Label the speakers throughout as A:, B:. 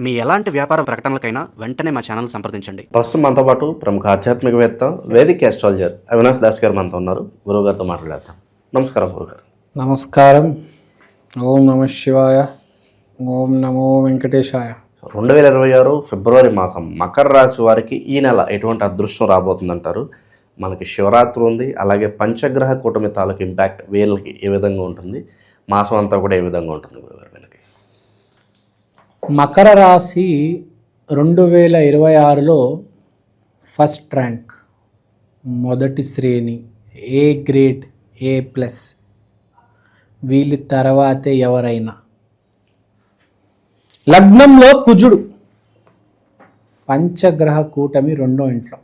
A: మీ ఎలాంటి వ్యాపార ప్రకటనలకైనా వెంటనే మా ఛానల్ సంప్రదించండి.
B: ప్రస్తుతం మనతో పాటు ప్రముఖ ఆధ్యాత్మికవేత్త వేదిక్ ఆస్ట్రాలజర్ అవినాష్ దాస్ గారు మనతో ఉన్నారు. గురువు గారితో మాట్లాడతాం. నమస్కారం గురుగారు.
C: నమస్కారం. ఓం నమ శివాయ. ఓం నమో వెంకటేశాయ.
B: 2026 ఫిబ్రవరి మాసం మకర రాశి వారికి ఈ నెల ఎటువంటి అదృష్టం రాబోతుందంటారు? మనకి శివరాత్రి ఉంది, అలాగే పంచగ్రహ కూటమి తాలూకు ఇంపాక్ట్ వీళ్ళకి ఏ విధంగా ఉంటుంది, మాసం అంతా కూడా ఏ విధంగా ఉంటుంది గురుగారు వీళ్ళకి?
C: మకర రాశి 2026లో ఫస్ట్ ర్యాంక్, మొదటి శ్రేణి, ఏ గ్రేడ్, A+. వీళ్ళ తర్వాతే ఎవరైనా. లగ్నంలో కుజుడు, పంచగ్రహ కూటమి రెండో ఇంట్లో,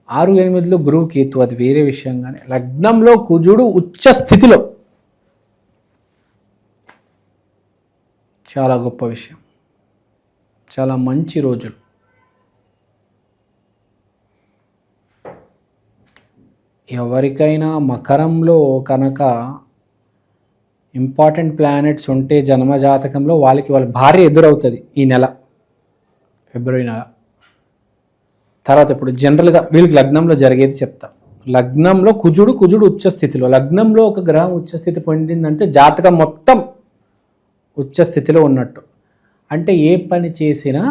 C: 6-8లో గురువు కేతు, అది వేరే విషయం. కానీ లగ్నంలో కుజుడు ఉచ్చ స్థితిలో, చాలా గొప్ప విషయం, చాలా మంచి రోజులు. ఎవరికైనా మకరంలో కనుక ఇంపార్టెంట్ ప్లానెట్స్ ఉంటే జన్మజాతకంలో వాళ్ళ భార్య ఎదురవుతుంది ఈ నెల, ఫిబ్రవరి నెల తర్వాత. ఇప్పుడు జనరల్గా వీళ్ళకి లగ్నంలో జరిగేది చెప్తా. లగ్నంలో కుజుడు ఉచ్చస్థితిలో, లగ్నంలో ఒక గ్రహం ఉచ్చస్థితి పొందిందంటే జాతకం మొత్తం ఉచ్చస్థితిలో ఉన్నట్టు. అంటే ఏ పని చేసినా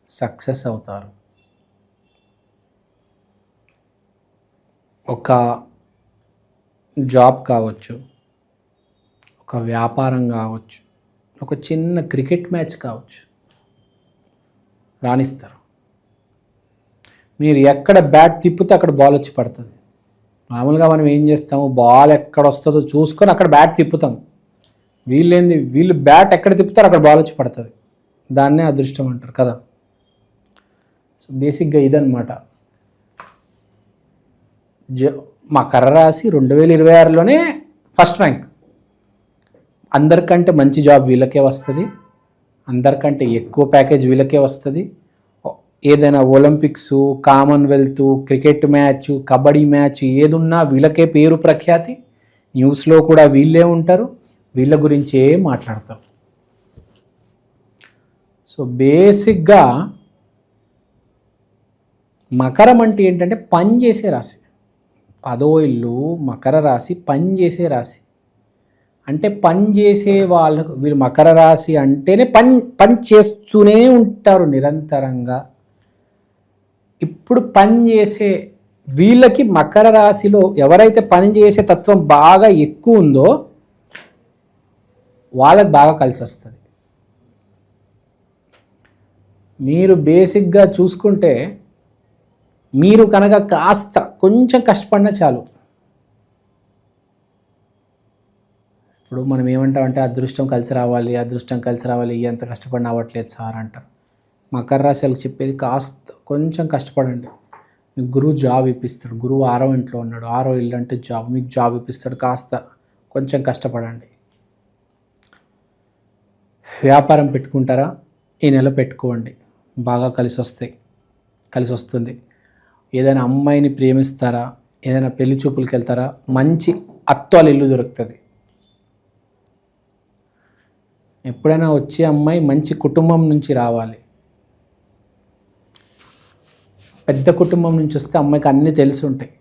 C: సక్సెస్ అవుతారు. ఒక జాబ్ కావచ్చు, ఒక వ్యాపారం కావచ్చు, ఒక చిన్న క్రికెట్ మ్యాచ్ కావచ్చు, రాణిస్తారు. మీరు ఎక్కడ బ్యాట్ తిప్పితే అక్కడ బాల్ వచ్చి పడుతుంది. మామూలుగా మనం ఏం చేస్తాము, బాల్ ఎక్కడ వస్తుందో చూసుకొని అక్కడ బ్యాట్ తిప్పుతాం. వీళ్ళు బ్యాట్ ఎక్కడ తిప్పుతారో అక్కడ బాల్ వచ్చి పడుతుంది. దాన్నే అదృష్టం అంటారు కదా. సో బేసిక్గా ఇదన్నమాట. మకర రాశి 2026లోనే ఫస్ట్ ర్యాంక్. అందరికంటే మంచి జాబ్ వీళ్ళకే వస్తుంది, అందరికంటే ఎక్కువ ప్యాకేజ్ వీళ్ళకే వస్తుంది. ఏదైనా Olympics, Commonwealth, cricket match, kabaddi match ఏదున్నా వీళ్ళకే పేరు ప్రఖ్యాతి. న్యూస్లో కూడా వీళ్ళే ఉంటారు, వీళ్ళ గురించే మాట్లాడతారు. సో బేసిక్గా మకరం అంటే ఏంటంటే పని చేసే రాశి. 10వ ఇల్లు మకర రాశి, పని చేసే రాశి. అంటే పని చేసే వాళ్ళకు, వీళ్ళు మకర రాశి అంటేనే పని చేస్తూనే ఉంటారు నిరంతరంగా. ఇప్పుడు పని చేసే వీళ్ళకి మకర రాశిలో ఎవరైతే పని చేసే తత్వం బాగా ఎక్కువ ఉందో వాళ్ళకి బాగా కలిసి వస్తుంది. మీరు బేసిక్గా చూసుకుంటే మీరు కనుక కాస్త కొంచెం కష్టపడినా చాలు. ఇప్పుడు మనం ఏమంటామంటే అదృష్టం కలిసి రావాలి, ఎంత కష్టపడినా అవ్వట్లేదు సార్ అంటారు. మకర రాశి వాళ్ళకి చెప్పేది కాస్త కొంచెం కష్టపడండి. మీకు గురువు జాబ్ ఇప్పిస్తాడు. గురువు 6వ ఇంట్లో ఉన్నాడు, 6వ ఇల్లు అంటే జాబ్, మీకు జాబ్ ఇప్పిస్తాడు. కాస్త కొంచెం కష్టపడండి. వ్యాపారం పెట్టుకుంటారా, ఈ నెల పెట్టుకోండి, బాగా కలిసి వస్తుంది. ఏదైనా అమ్మాయిని ప్రేమిస్తారా, ఏదైనా పెళ్లి చూపులకి వెళ్తారా, మంచి అత్వాల ఇల్లు దొరుకుతుంది. ఎప్పుడైనా వచ్చే అమ్మాయి మంచి కుటుంబం నుంచి రావాలి. పెద్ద కుటుంబం నుంచి వస్తే అమ్మాయికి అన్నీ తెలిసి ఉంటాయి.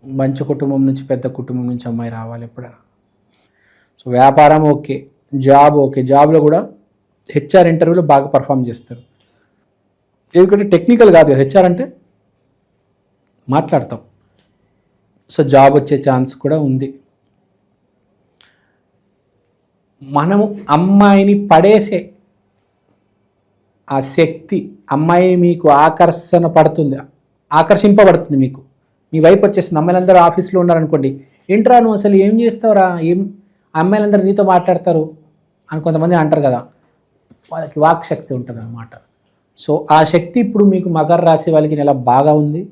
C: మంచి కుటుంబం నుంచి, పెద్ద కుటుంబం నుంచి అమ్మాయి రావాలి ఎప్పుడైనా. సో వ్యాపారం ఓకే, జాబ్ ఓకే. జాబ్లో కూడా HR ఇంటర్వ్యూలో బాగా పర్ఫామ్ చేస్తారు. ఎందుకంటే టెక్నికల్ కాదు కదా, HR అంటే మాట్లాడతాం. సో జాబ్ వచ్చే ఛాన్స్ కూడా ఉంది. మనము అమ్మాయిని పడేసే ఆ శక్తి, అమ్మాయి మీకు ఆకర్షింపబడుతుంది. మీకు మీ వైపు వచ్చేస్తుంది. అమ్మాయిలందరూ ఆఫీస్లో ఉన్నారనుకోండి, ఏంట్రా నువ్వు అసలు ఏం చేస్తావురా, అమ్మాయిలందరూ నీతో మాట్లాడతారు అని కొంతమంది అంటారు కదా. వాళ్ళకి వాక్ శక్తి ఉంటుంది అన్నమాట. సో ఆ శక్తి ఇప్పుడు మీకు మకర రాశి వాళ్ళకి నెల బాగా ఉంది.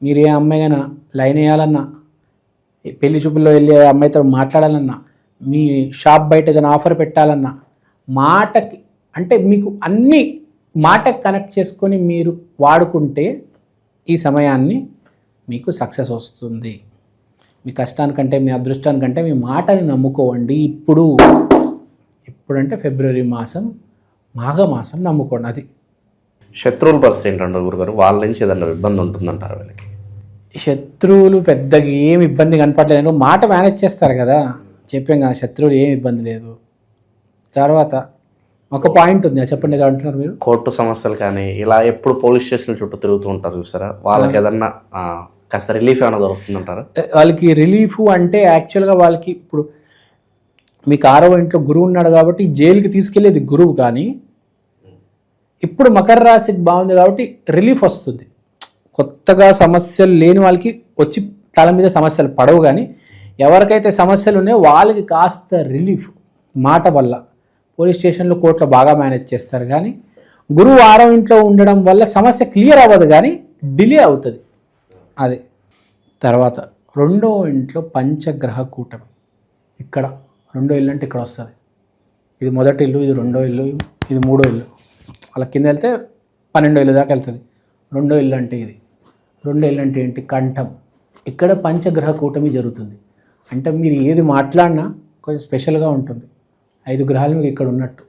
C: మీరు ఏ అమ్మాయినా లైన్ వేయాలన్నా, పెళ్లి చూపుల్లో వెళ్ళి అమ్మాయితో మాట్లాడాలన్నా, మీ షాప్ బయట ఏదైనా ఆఫర్ పెట్టాలన్నా, మాటకి అంటే మీకు అన్ని మాటకి కనెక్ట్ చేసుకొని మీరు వాడుకుంటే ఈ సమయాన్ని మీకు సక్సెస్ వస్తుంది. మీ కష్టానికంటే, మీ అదృష్టానికంటే మీ మాటని నమ్ముకోండి. ఇప్పుడు ఇప్పుడంటే ఫిబ్రవరి మాసం మాఘమాసం నమ్ముకోండి. అది
B: శత్రువుల పరిస్థితి ఏంటంటారు గురుగారు? వాళ్ళ నుంచి ఏదైనా ఇబ్బంది ఉంటుందంటారు వీళ్ళకి?
C: శత్రువులు పెద్దగా ఏమి ఇబ్బంది కనపడలేదు, మాట మేనేజ్ చేస్తారు కదా, చెప్పాం కదా, శత్రువులు ఏమి ఇబ్బంది లేదు. తర్వాత ఒక పాయింట్ ఉంది, అది చెప్పండి, ఏదో అంటున్నారు మీరు.
B: కోర్టు సమస్యలు కానీ ఇలా ఎప్పుడు పోలీస్ స్టేషన్ చుట్టూ తిరుగుతూ ఉంటారు చూసారా, వాళ్ళకి ఏదన్నా కాస్త రిలీఫ్ ఏమైనా దొరుకుతుందంటారా?
C: వాళ్ళకి రిలీఫ్ అంటే యాక్చువల్గా వాళ్ళకి ఇప్పుడు మీకు 6వ ఇంట్లో గురువు ఉన్నాడు కాబట్టి జైలుకి తీసుకెళ్ళేది గురువు, కానీ ఇప్పుడు మకర రాశికి బాగుంది కాబట్టి రిలీఫ్ వస్తుంది. కొత్తగా సమస్యలు లేని వాళ్ళకి వచ్చి తల మీద సమస్యలు పడవు, కానీ ఎవరికైతే సమస్యలు ఉన్నాయో వాళ్ళకి కాస్త రిలీఫ్ మాట వల్ల. పోలీస్ స్టేషన్లో కోర్టులో బాగా మేనేజ్ చేస్తారు, కానీ గురువు 6వ ఇంట్లో ఉండడం వల్ల సమస్య క్లియర్ అవ్వదు కానీ డిలే అవుతుంది. అది తర్వాత 2వ ఇంట్లో పంచగ్రహ కూటమి, ఇక్కడ 2వ ఇల్లు అంటే ఇక్కడ వస్తుంది. ఇది మొదటి ఇల్లు, ఇది 2వ ఇల్లు, ఇది 3వ ఇల్లు, అలా కింద వెళ్తే 12వ ఇల్లు దాకా వెళ్తుంది. 2వ ఇల్లు అంటే ఇది. 2వ ఇల్లు అంటే ఏంటి? కంఠం. ఇక్కడ పంచగ్రహ కూటమి జరుగుతుంది. అంటే మీరు ఏది మాట్లాడినా కొంచెం స్పెషల్గా ఉంటుంది. 5 గ్రహాలు మీకు ఇక్కడ ఉన్నట్టు.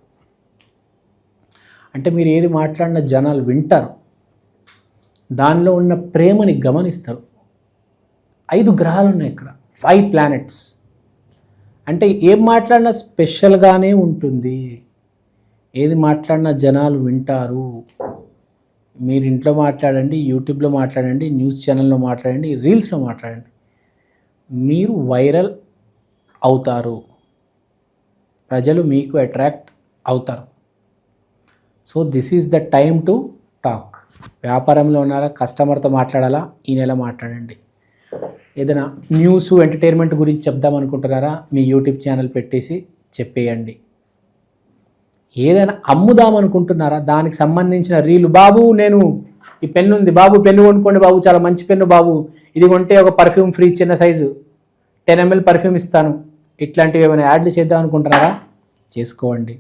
C: అంటే మీరు ఏది మాట్లాడినా జనాలు వింటారు, దానిలో ఉన్న ప్రేమని గమనిస్తారు. 5 గ్రహాలు ఉన్నాయి ఇక్కడ, 5 ప్లానెట్స్. అంటే ఏం మాట్లాడినా స్పెషల్గానే ఉంటుంది. ఏది మాట్లాడినా జనాలు వింటారు. మీరు ఇంట్లో మాట్లాడండి, యూట్యూబ్లో మాట్లాడండి, న్యూస్ ఛానల్లో మాట్లాడండి, రీల్స్లో మాట్లాడండి, మీరు వైరల్ అవుతారు. ప్రజలు మీకు అట్రాక్ట్ అవుతారు. So this is the time to talk. వ్యాపారంలో ఉన్నారా, కస్టమర్తో మాట్లాడాలా, ఈ నెల మాట్లాడండి. ఏదైనా న్యూస్ ఎంటర్టైన్మెంట్ గురించి చెప్దాం అనుకుంటున్నారా, మీ యూట్యూబ్ ఛానల్ పెట్టేసి చెప్పేయండి. ఏదైనా అమ్ముదాం అనుకుంటున్నారా, దానికి సంబంధించిన రీలు, బాబు నేను ఈ పెన్ను ఉంది బాబు, పెన్ను కొనుక్కోండి బాబు, చాలా మంచి పెన్ను బాబు, ఇది కొంటే ఒక పర్ఫ్యూమ్ ఫ్రీ, చిన్న సైజు 10 ml పర్ఫ్యూమ్ ఇస్తాను, ఇట్లాంటివి ఏమైనా యాడ్లు చేద్దాం అనుకుంటున్నారా, చేసుకోండి.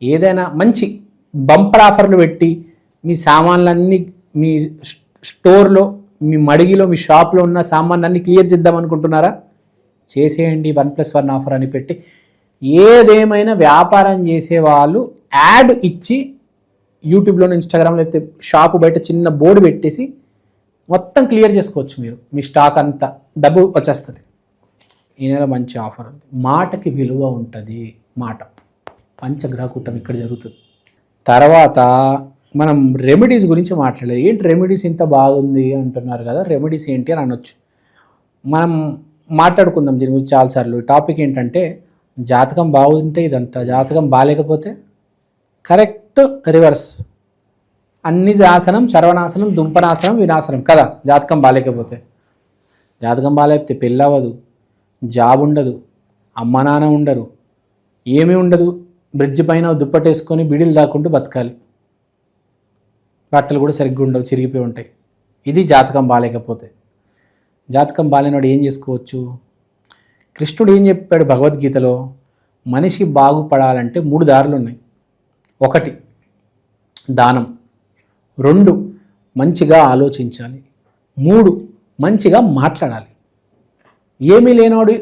C: ఏదైనా మంచి బంపర్ ఆఫర్లు పెట్టి మీ సామాన్లన్నీ మీ స్టోర్లో, మీ మడిగిలో, మీ షాప్లో ఉన్న సామాన్లన్నీ క్లియర్ చేద్దాం అనుకుంటున్నారా, చేసేయండి. 1+1 ఆఫర్ అని పెట్టి. ఏదేమైనా వ్యాపారం చేసేవాళ్ళు యాడ్ ఇచ్చి యూట్యూబ్లో, ఇన్స్టాగ్రామ్లో, లేకపోతే షాపు బయట చిన్న బోర్డు పెట్టేసి మొత్తం క్లియర్ చేసుకోవచ్చు. మీరు మీ స్టాక్ అంతా డబ్బు వచ్చేస్తుంది. ఈ నెల మంచి ఆఫర్ ఉంది. మాటకి విలువ ఉంటుంది. మాట పంచగ్రహ కూటమి ఇక్కడ జరుగుతుంది. తర్వాత మనం రెమెడీస్ గురించి మాట్లాడలేదు. ఏంటి రెమెడీస్ ఇంత బాగుంది అంటున్నారు కదా, రెమెడీస్ ఏంటి అని అనొచ్చు. మనం మాట్లాడుకుందాం దీని గురించి చాలాసార్లు. టాపిక్ ఏంటంటే జాతకం బాగుంటే ఇదంతా, జాతకం బాగాలేకపోతే కరెక్ట్ రివర్స్. అన్ని ఆసనం, సర్వనాశనం, దుంపనాశనం, వినాశనం కదా. జాతకం బాగాలేకపోతే, జాతకం బాగాలేకపోతే పెళ్ళి అవ్వదు, జాబ్ ఉండదు, అమ్మ నాన్న ఉండరు, ఏమీ ఉండదు. బ్రిడ్జ్ పైన దుప్పటేసుకొని బిడిలు దాక్కుంటూ బతకాలి. బట్టలు కూడా సరిగ్గా ఉండవు, చిరిగిపోయి ఉంటాయి. ఇది జాతకం బాగాలేకపోతే. జాతకం బాగాలేనాడు ఏం చేసుకోవచ్చు? కృష్ణుడు ఏం చెప్పాడు భగవద్గీతలో? మనిషి బాగుపడాలంటే 3 దారులు ఉన్నాయి. 1 దానం, 2 మంచిగా ఆలోచించాలి, 3 మంచిగా మాట్లాడాలి. ఏమీ లేనివాడు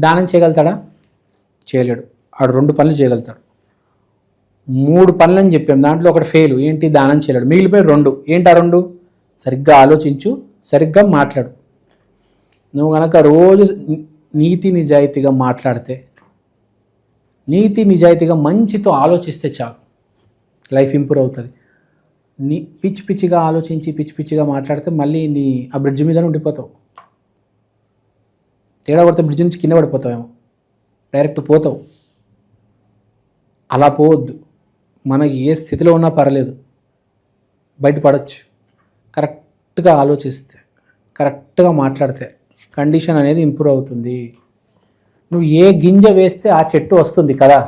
C: దానం చేయగలుగుతాడా? చేయలేడు. ఆడు 2 పనులు చేయగలుగుతాడు. 3 పనులని చెప్పాం, దాంట్లో ఒకటి ఫెయిల్. ఏంటి? దానం చేయలేడు. మిగిలిపోయి 2. ఏంటి ఆ 2? సరిగ్గా ఆలోచించు, సరిగ్గా మాట్లాడు. నువ్వు కనుక రోజు నీతి నిజాయితీగా మాట్లాడితే, నీతి నిజాయితీగా మంచితో ఆలోచిస్తే చాలు, లైఫ్ ఇంప్రూవ్ అవుతుంది. పిచ్చి పిచ్చిగా ఆలోచించి పిచ్చి పిచ్చిగా మాట్లాడితే మళ్ళీ ఆ బ్రిడ్జ్ మీదనే ఉండిపోతావు. తేడా పడితే బ్రిడ్జ్ నుంచి కింద పడిపోతావేమో, డైరెక్ట్ పోతావు. అలా పోవద్దు. మనకి ఏ స్థితిలో ఉన్నా పర్లేదు, బయటపడవచ్చు. కరెక్ట్గా ఆలోచిస్తే, కరెక్ట్గా మాట్లాడితే కండిషన్ అనేది ఇంప్రూవ్ అవుతుంది. నువ్వు ఏ గింజ వేస్తే ఆ చెట్టు వస్తుంది కదా.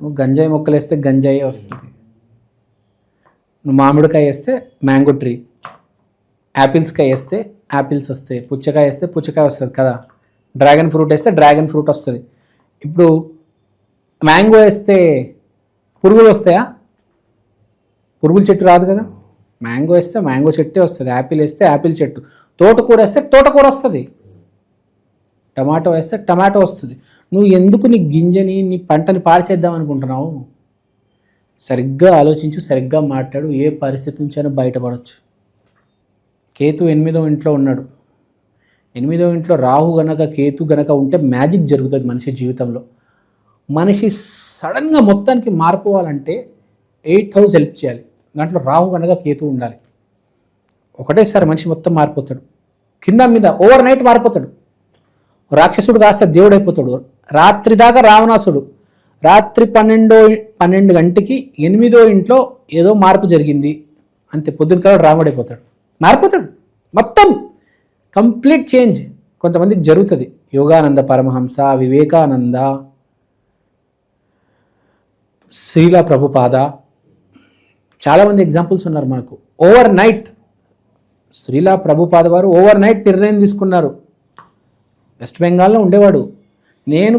C: నువ్వు గంజాయి మొక్కలు వేస్తే గంజాయి వస్తుంది, నువ్వు మామిడికాయ వేస్తే మ్యాంగో ట్రీ, యాపిల్స్కాయ వేస్తే యాపిల్స్ వస్తాయి, పుచ్చకాయ వేస్తే పుచ్చకాయ వస్తుంది కదా. డ్రాగన్ ఫ్రూట్ వేస్తే డ్రాగన్ ఫ్రూట్ వస్తుంది. ఇప్పుడు మ్యాంగో వేస్తే పురుగులు వస్తాయా? పురుగుల చెట్టు రాదు కదా. మ్యాంగో వేస్తే మ్యాంగో చెట్టే వస్తుంది, యాపిల్ వేస్తే యాపిల్ చెట్టు, తోటకూర వేస్తే తోటకూర వస్తుంది. టమాటో వేస్తే టమాటో వస్తుంది. నువ్వు ఎందుకు నీ గింజని నీ పంటని పాడు చేద్దాం అనుకుంటున్నావు? సరిగ్గా ఆలోచించు, సరిగ్గా మాట్లాడు, ఏ పరిస్థితి నుంచైనా బయటపడవచ్చు. కేతు 8వ ఇంట్లో ఉన్నాడు. 8వ ఇంట్లో రాహు గనక కేతు గనక ఉంటే మ్యాజిక్ జరుగుతుంది మనిషి జీవితంలో. మనిషి సడన్గా మొత్తానికి మారిపోవాలంటే 8th హౌస్ హెల్ప్ చేయాలి. దాంట్లో రాహు గనక కేతు ఉండాలి. ఒకటేసారి మనిషి మొత్తం మారిపోతాడు, కింద మీద ఓవర్ నైట్ మారిపోతాడు. రాక్షసుడు కాస్త దేవుడు అయిపోతాడు. రాత్రి దాకా రావణాసుడు, రాత్రి 12 గంటకి 8వ ఇంట్లో ఏదో మార్పు జరిగింది అంతే, పొద్దున కాలం రాముడు అయిపోతాడు, మారిపోతాడు మొత్తం, కంప్లీట్ చేంజ్ కొంతమందికి జరుగుతుంది. యోగానంద పరమహంస, వివేకానంద, శ్రీల ప్రభుపాద, చాలామంది ఎగ్జాంపుల్స్ ఉన్నారు మనకు. ఓవర్ నైట్ శ్రీల ప్రభుపాద వారు ఓవర్ నైట్ నిర్ణయం తీసుకున్నారు. వెస్ట్ బెంగాల్లో ఉండేవాడు. నేను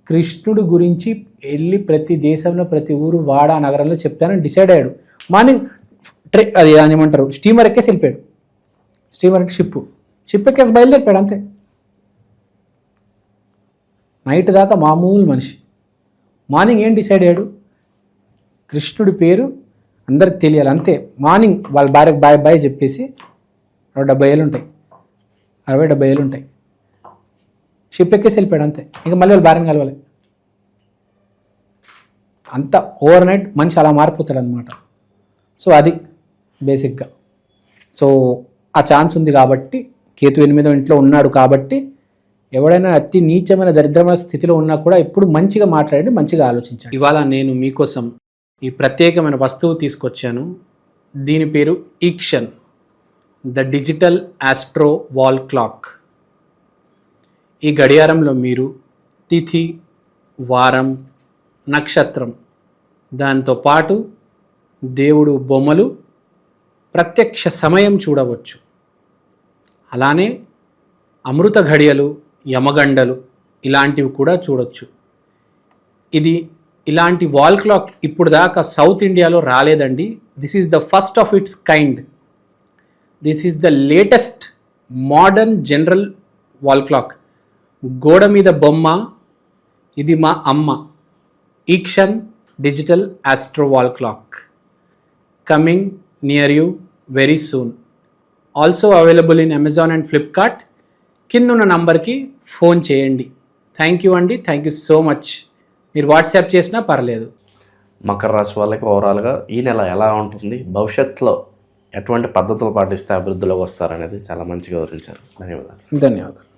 C: కృష్ణుడి గురించి వెళ్ళి ప్రతి దేశంలో ప్రతి ఊరు వాడ నగరంలో చెప్తానని డిసైడ్ అయ్యాడు. మార్నింగ్ అది ఏమంటారు స్టీమర్ ఎక్కేసి వెళ్ళిపోయాడు. స్టీమర్ అంటే షిప్ ఎక్కేసి బయలుదేరిపోయాడు అంతే. నైట్ దాకా మామూలు మనిషి. మార్నింగ్ ఏం డిసైడ్ అయ్యాడు? కృష్ణుడి పేరు అందరికి తెలియాలి అంతే. మార్నింగ్ వాళ్ళ భార్యకు బాయ్ బాయ్ చెప్పేసి 70 ఏళ్ళు ఉంటాయి, 60-70 ఏళ్ళు ఉంటాయి. షిప్ ఎక్కేసి వెళ్ళిపోయాడు అంతే. ఇంకా మళ్ళీ వాళ్ళు భార్యను కలవాలి. అంత ఓవర్ నైట్ మనిషి అలా మారిపోతాడు అనమాట. సో అది బేసిక్గా. సో ఆ ఛాన్స్ ఉంది కాబట్టి, కేతు 8వ ఇంట్లో ఉన్నాడు కాబట్టి, ఎవడైనా అతి నీచమైన దరిద్రమైన స్థితిలో ఉన్నా కూడా ఎప్పుడు మంచిగా మాట్లాడండి, మంచిగా ఆలోచించండి. ఇవాళ నేను మీకోసం ఈ ప్రత్యేకమైన వస్తువు తీసుకొచ్చాను. దీని పేరు ఈక్షన్, the digital astro wall clock. ఈ గడియారంలో మీరు తిథి, వారం, నక్షత్రం, దాంతో పాటు దేవుడు బొమ్మలు, ప్రత్యక్ష సమయం చూడవచ్చు. అలానే అమృత ఘడియలు, యమగండలు ఇలాంటివి కూడా చూడొచ్చు. ఇది ఇలాంటి వాల్ క్లాక్ ఇప్పుడు దాకా సౌత్ ఇండియాలో రాలేదండి. This is the first of its kind. This is the latest modern general wall clock. గోడ మీద బొమ్మ, ఇది మా అమ్మ. ఈక్షన్ digital astro wall clock coming near you very soon. Also available in Amazon and Flipkart. కింద ఉన్న నంబర్కి ఫోన్ చేయండి. థ్యాంక్ యూ అండి, థ్యాంక్ యూ సో మచ్. మీరు వాట్సాప్ చేసినా పర్లేదు.
B: మకర రాశి వాళ్ళకి ఓవరాల్గా ఈ నెల ఎలా ఉంటుంది, భవిష్యత్తులో ఎటువంటి పద్ధతులు పాటిస్తే అభివృద్ధిలోకి వస్తారనేది చాలా మంచిగా వివరించారు. ధన్యవాదాలు.
C: ధన్యవాదాలు.